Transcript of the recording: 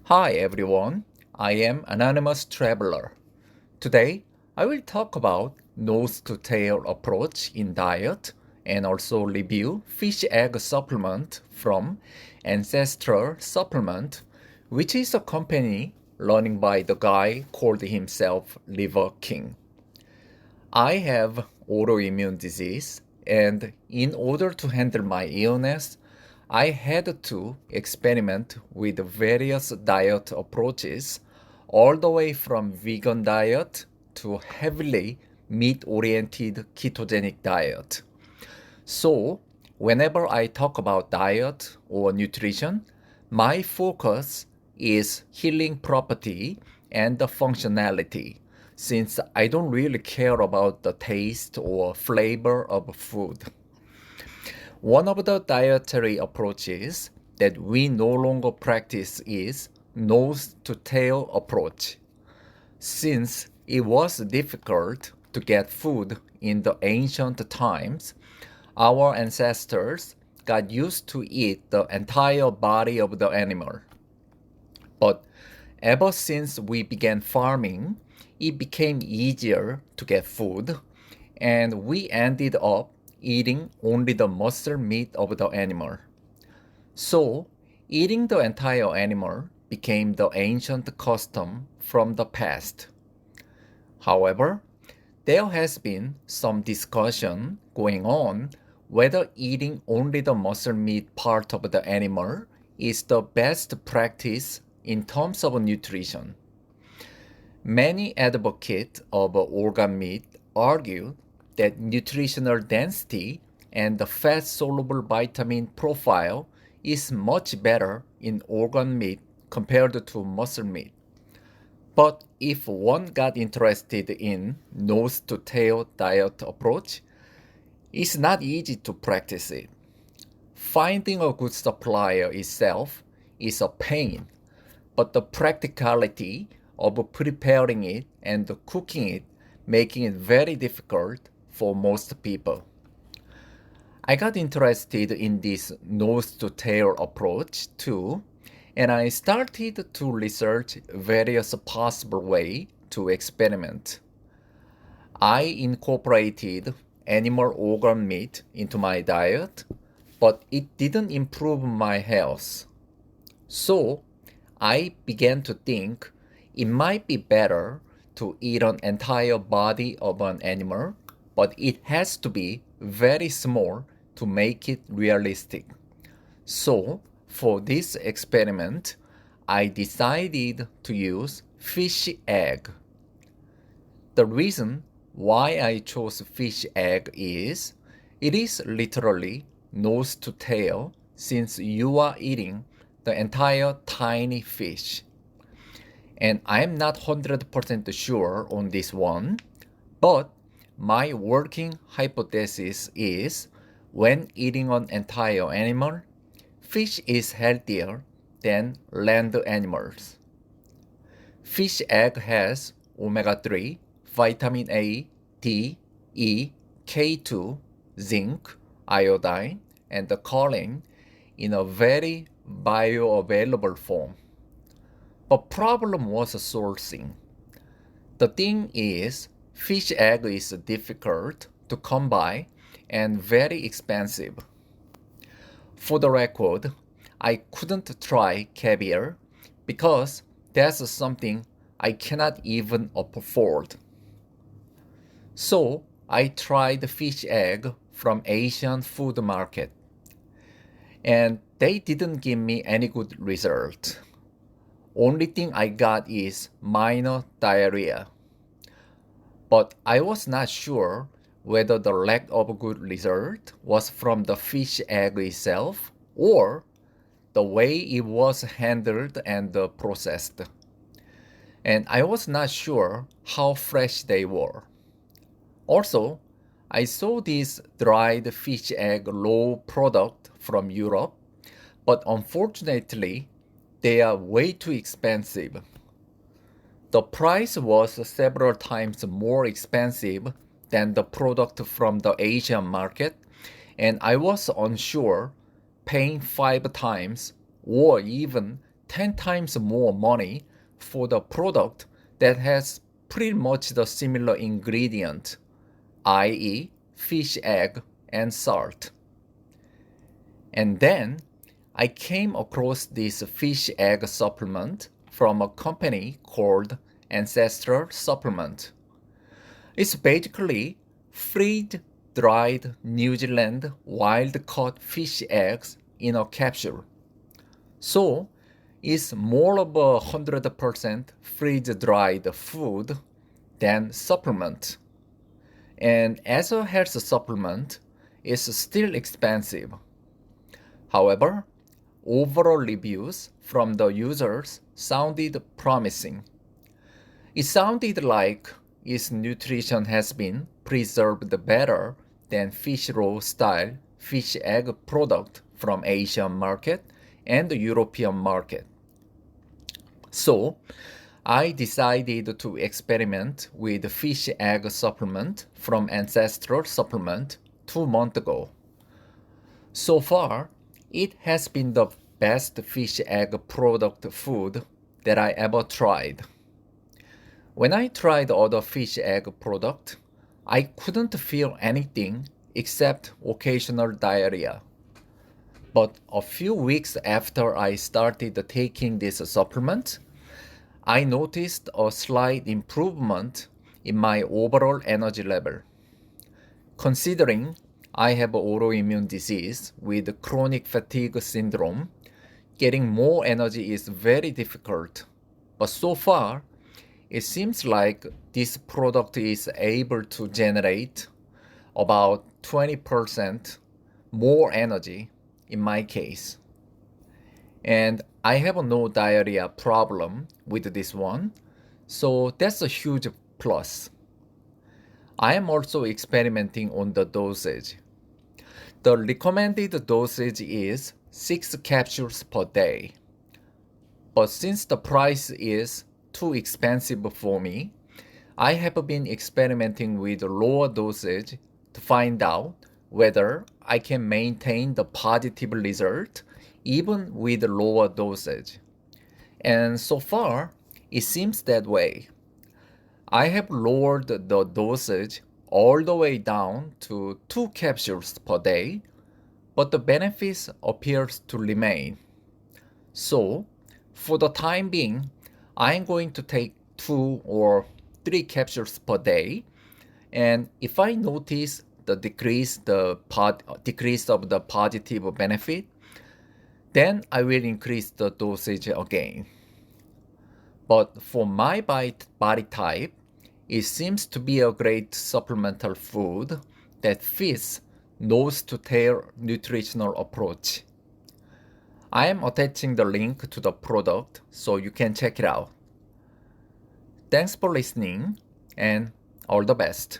Hi everyone, I am Anonymous Traveler. Today, I will talk about nose to tail approach in diet and also review fish egg supplement from Ancestral Supplement, which is a company run by the guy called himself Liver King. I have autoimmune disease, and in order to handle my illness, I had to experiment with various diet approaches, all the way from vegan diet to heavily meat-oriented ketogenic diet. So, whenever I talk about diet or nutrition, my focus is healing property and the functionality, since I don't really care about the taste or flavor of food. One of the dietary approaches that we no longer practice is nose to tail approach. Since it was difficult to get food in the ancient times, our ancestors got used to eat the entire body of the animal. But ever since we began farming, it became easier to get food, and we ended up eating only the muscle meat of the animal. So, eating the entire animal became the ancient custom from the past. However, there has been some discussion going on whether eating only the muscle meat part of the animal is the best practice in terms of nutrition. Many advocates of organ meat argue that nutritional density and the fat soluble vitamin profile is much better in organ meat compared to muscle meat. But if one got interested in nose to tail diet approach, it's not easy to practice it. Finding a good supplier itself is a pain, but the practicality of preparing it and cooking it making it very difficult for most people. I got interested in this nose to tail approach too, and I started to research various possible ways to experiment. I incorporated animal organ meat into my diet, but it didn't improve my health. So I began to think it might be better to eat an entire body of an animal, but it has to be very small to make it realistic. So, for this experiment, I decided to use fish egg. The reason why I chose fish egg is it is literally nose to tail since you are eating the entire tiny fish. And I'm not 100% sure on this one, but my working hypothesis is when eating an entire animal, fish is healthier than land animals. Fish egg has omega 3, vitamin A, D, E, K2, zinc, iodine, and the choline in a very bioavailable form. But problem was sourcing. The thing is, fish egg is difficult to come by and very expensive. For the record, I couldn't try caviar because that's something I cannot even afford. So I tried fish egg from Asian food market, and they didn't give me any good result. Only thing I got is minor diarrhea. But I was not sure whether the lack of good result was from the fish egg itself or the way it was handled and processed. And I was not sure how fresh they were. Also, I saw this dried fish egg raw product from Europe, but unfortunately, they are way too expensive. The price was several times more expensive than the product from the Asian market, and I was unsure paying 5 times or even 10 times more money for the product that has pretty much the similar ingredient, i.e., fish egg and salt. And then I came across this fish egg supplement from a company called Ancestral supplement. It's basically freeze-dried New Zealand wild-caught fish eggs in a capsule. So it's more of a 100% freeze-dried food than supplement. And as a health supplement, it's still expensive. However, overall reviews from the users sounded promising. It sounded like its nutrition has been preserved better than fish roe style fish egg product from Asian market and the European market. So I decided to experiment with fish egg supplement from Ancestral supplement 2 months ago. So far, it has been the best fish egg product food that I ever tried. When I tried other fish egg product, I couldn't feel anything except occasional diarrhea. But a few weeks after I started taking this supplement, I noticed a slight improvement in my overall energy level. Considering I have autoimmune disease with chronic fatigue syndrome, getting more energy is very difficult. But so far, it seems like this product is able to generate about 20% more energy in my case. And I have no diarrhea problem with this one, so that's a huge plus. I am also experimenting on the dosage. The recommended dosage is 6 capsules per day. But since the price is too expensive for me, I have been experimenting with lower dosage to find out whether I can maintain the positive result even with lower dosage. And so far, it seems that way. I have lowered the dosage all the way down to 2 capsules per day, but the benefits appears to remain. So, for the time being, I'm going to take 2 or 3 capsules per day, and if I notice the decrease of the positive benefit, then I will increase the dosage again. But for my body type, it seems to be a great supplemental food that fits nose to tail nutritional approach. I am attaching the link to the product so you can check it out. Thanks for listening and all the best.